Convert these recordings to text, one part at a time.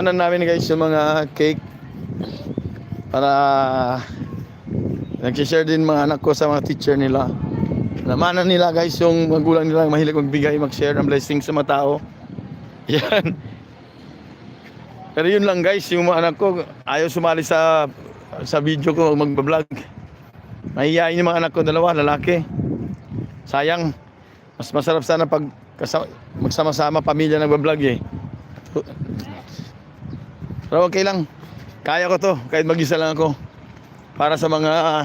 Ano namin guys yung mga cake para nag-share din mga anak ko sa mga teacher nila. Namanan nila guys yung magulang nila mahilig magbigay, mag-share ng blessing sa mga tao. Yan. Pero yun lang guys, yung mga anak ko ayaw sumali sa video ko mag-vlog. Mahihayin yung mga anak ko dalawa, lalaki. Sayang. Mas masarap sana pag magsama-sama pamilya nagba-vlog eh. Pero okay lang. Kaya ko to kahit mag-isa lang ako. Para sa mga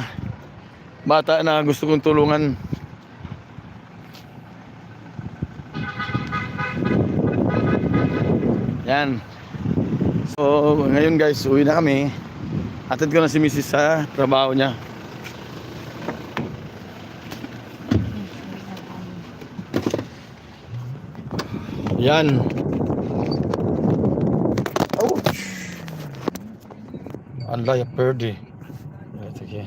bata na gusto kong tulungan. Yan. So ngayon guys, uwi na kami. Atid ko na si Mrs. sa trabaho niya. Yan. Oh. Anlay perde. Sige.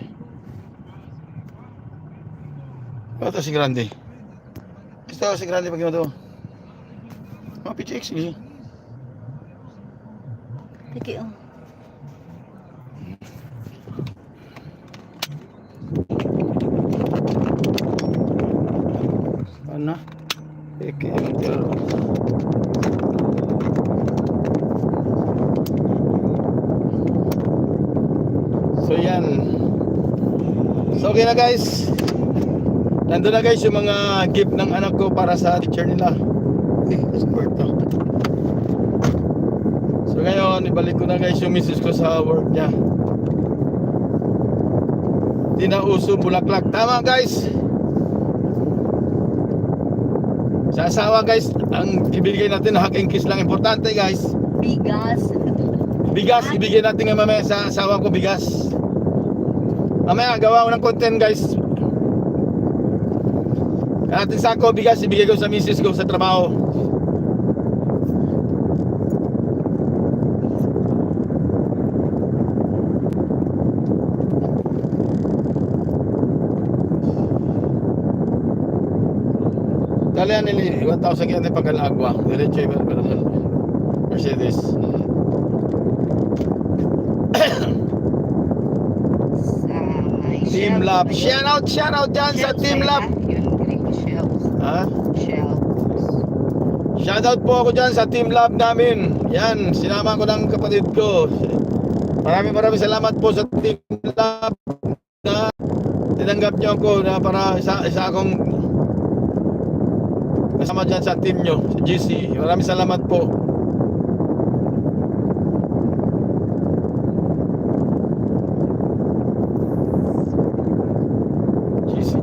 Ito si Grande. Ito si Grande pag ito. Mapitix ni. Sige oh. Ano? Eke. So yan. So okay na guys. Nandun na guys yung mga gift ng anak ko para sa teacher nila. So ngayon, ibalik ko na guys yung misis ko sa work niya. Tinauso Bulaklak. Tama guys. Sa asawa guys, ang ibigay natin na hug and kiss lang importante guys. Bigas. Bigas, ibigay natin nga mamaya sa asawa ko bigas. Mamaya gawa ko ng content guys. Atin sa ako bigas, ibigay ko sa misis ko sa trabaho. Dalian nili 1,000 kaya pagkalagwa. Diretso yung Mercedes. Team Lab. Shout out dyan sa Team Lab. Ha? Shout out po ako dyan sa Team Lab namin. Yan, sinama ko ng kapatid ko. Maraming salamat po sa Team Lab na tinanggap niyo ako na para isa akong kasama dyan sa team nyo, sa GC. Maraming salamat po. GC.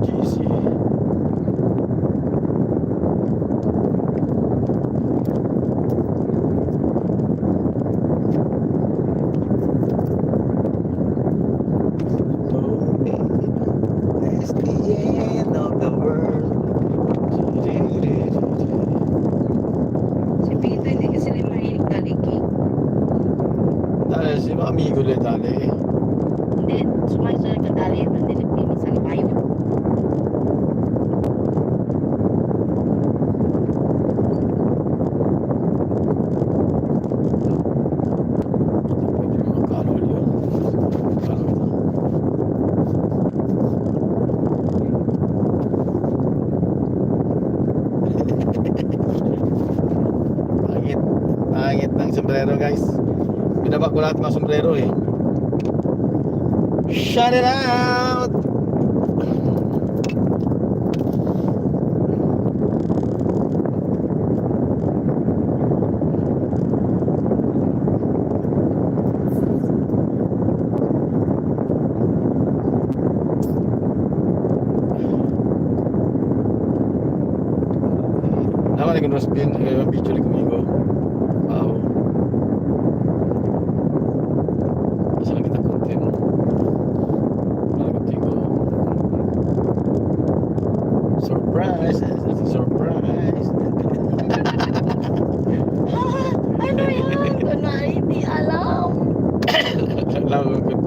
It's the end of the world. Si Pito hindi kasi rin mahilig taliki. Dali, si amigo le dali. Hindi, sumaysay ka dali. Mandilip-linis ang payo. Pwede mga kalol yun. Kalol na. Pangit ng sombrero guys. Binaba ko lahat mga sombrero eh. Shout it out. Naman ko nos video ni kumigo. Wow. Asa lang kita content. Malagot ko. Surprise! Surprise! Ano yan? Ano hindi alam. Alam ko